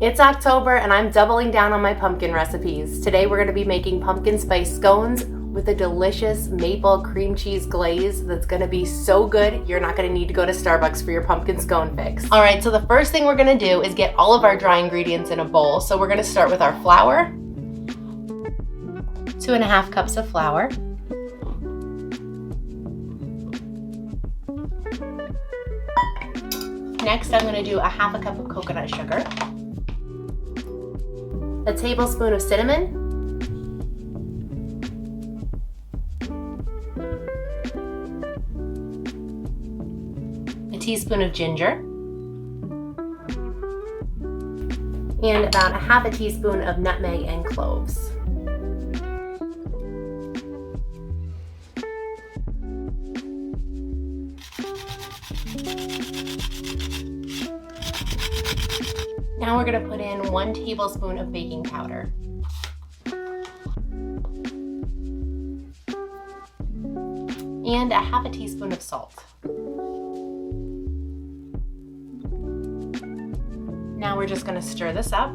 It's October and I'm doubling down on my pumpkin recipes. Today we're going to be making pumpkin spice scones with a delicious maple cream cheese glaze that's going to be so good you're not going to need to go to Starbucks for your pumpkin scone fix. Alright, so the first thing we're going to do is get all of our dry ingredients in a bowl. So we're going to start with our flour, 2.5 cups of flour. Next I'm going to do a 1/2 cup of coconut sugar, a tablespoon of cinnamon, a teaspoon of ginger, and about 1/2 teaspoon of nutmeg and cloves. Now we're going to put in 1 tablespoon of baking powder. And a 1/2 teaspoon of salt. Now we're just going to stir this up.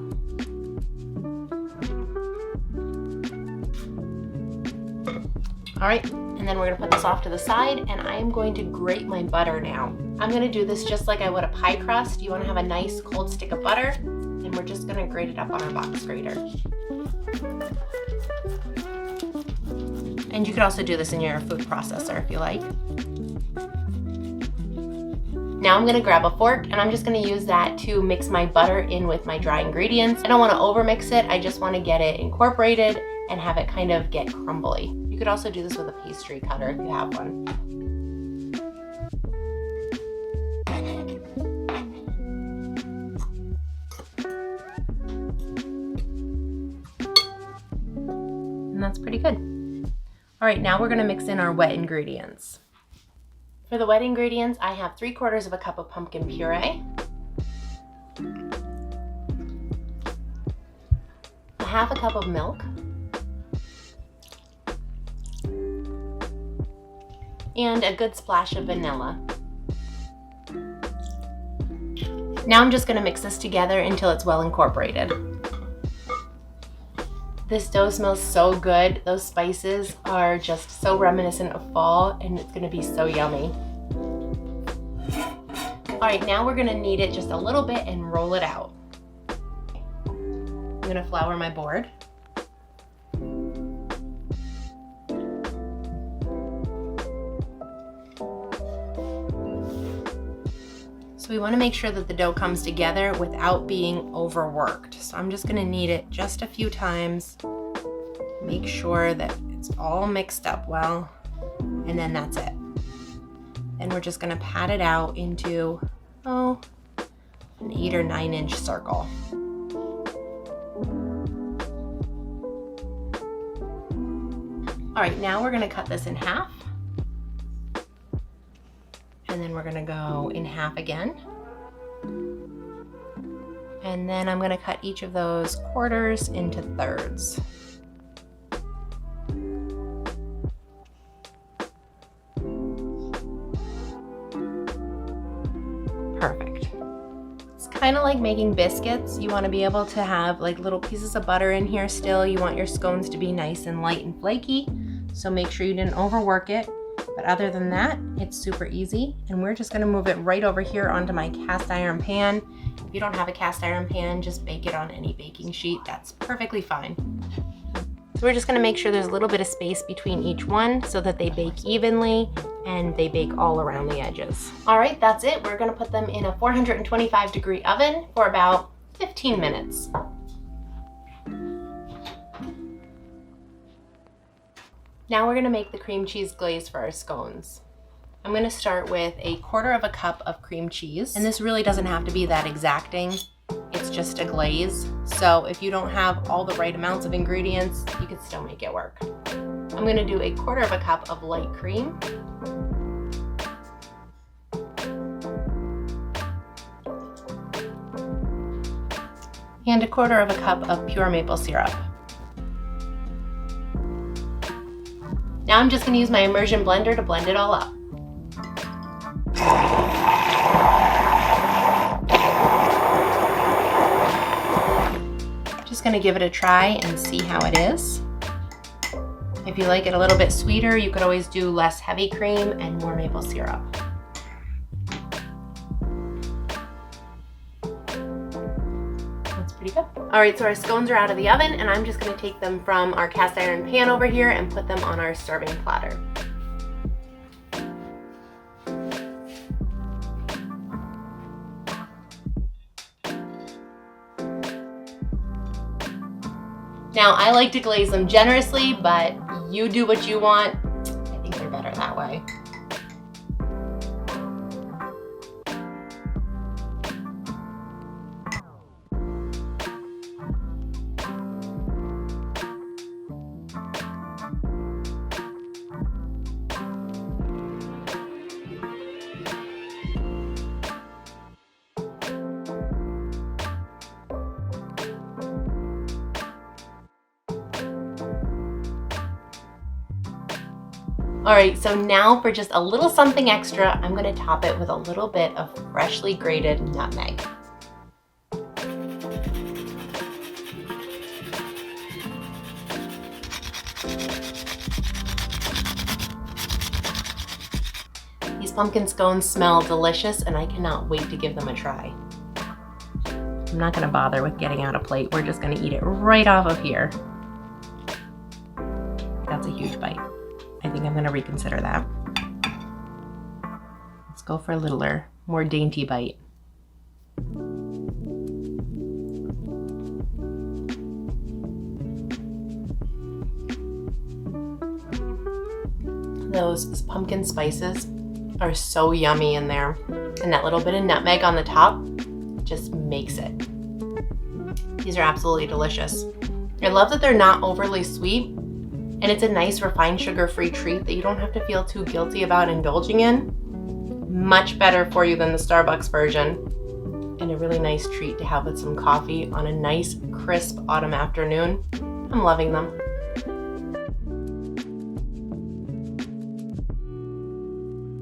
All right, and then we're going to put this off to the side, and I am going to grate my butter now. I'm going to do this just like I would a pie crust. You want to have a nice cold stick of butter, and we're just going to grate it up on our box grater. And you could also do this in your food processor if you like. Now I'm going to grab a fork, and I'm just going to use that to mix my butter in with my dry ingredients. I don't want to overmix it, I just want to get it incorporated and have it kind of get crumbly. You could also do this with a pastry cutter if you have one. And that's pretty good. All right, now we're gonna mix in our wet ingredients. For the wet ingredients, I have 3/4 of a cup of pumpkin puree, a 1/2 cup of milk, and a good splash of vanilla. Now I'm just going to mix this together until it's well incorporated. This dough smells so good. Those spices are just so reminiscent of fall, and it's going to be so yummy. Alright, now we're going to knead it just a little bit and roll it out. I'm going to flour my board. So we want to make sure that the dough comes together without being overworked. So I'm just going to knead it just a few times. Make sure that it's all mixed up well, and then that's it. And we're just going to pat it out into, an 8 or 9 inch circle. All right, now we're going to cut this in half. And then we're going to go in half again. And then I'm going to cut each of those quarters into thirds. Perfect. It's kind of like making biscuits. You want to be able to have like little pieces of butter in here still. You want your scones to be nice and light and flaky. So make sure you didn't overwork it. But other than that, it's super easy, and we're just gonna move it right over here onto my cast iron pan. If you don't have a cast iron pan, just bake it on any baking sheet. That's perfectly fine. So we're just gonna make sure there's a little bit of space between each one so that they bake evenly and they bake all around the edges. All right, that's it. We're gonna put them in a 425-degree oven for about 15 minutes. Now we're going to make the cream cheese glaze for our scones. I'm going to start with a 1/4 cup of cream cheese, and this really doesn't have to be that exacting. It's just a glaze, so if you don't have all the right amounts of ingredients, you can still make it work. I'm going to do a 1/4 cup of light cream, and a 1/4 cup of pure maple syrup. Now I'm just going to use my immersion blender to blend it all up. just gonna give it a try and see how it is. If you like it a little bit sweeter, you could always do less heavy cream and more maple syrup. That's pretty good. All right, so our scones are out of the oven, and I'm just gonna take them from our cast iron pan over here and put them on our serving platter. Now, I like to glaze them generously, but you do what you want. I think they're better that way. All right, so now for just a little something extra, I'm gonna top it with a little bit of freshly grated nutmeg. These pumpkin scones smell delicious, and I cannot wait to give them a try. I'm not gonna bother with getting out a plate. We're just gonna eat it right off of here. That's a huge bite. I think I'm gonna reconsider that. Let's go for a littler, more dainty bite. Those pumpkin spices are so yummy in there. And that little bit of nutmeg on the top just makes it. These are absolutely delicious. I love that they're not overly sweet. And it's a nice refined sugar-free treat that you don't have to feel too guilty about indulging in. Much better for you than the Starbucks version. And a really nice treat to have with some coffee on a nice, crisp autumn afternoon. I'm loving them.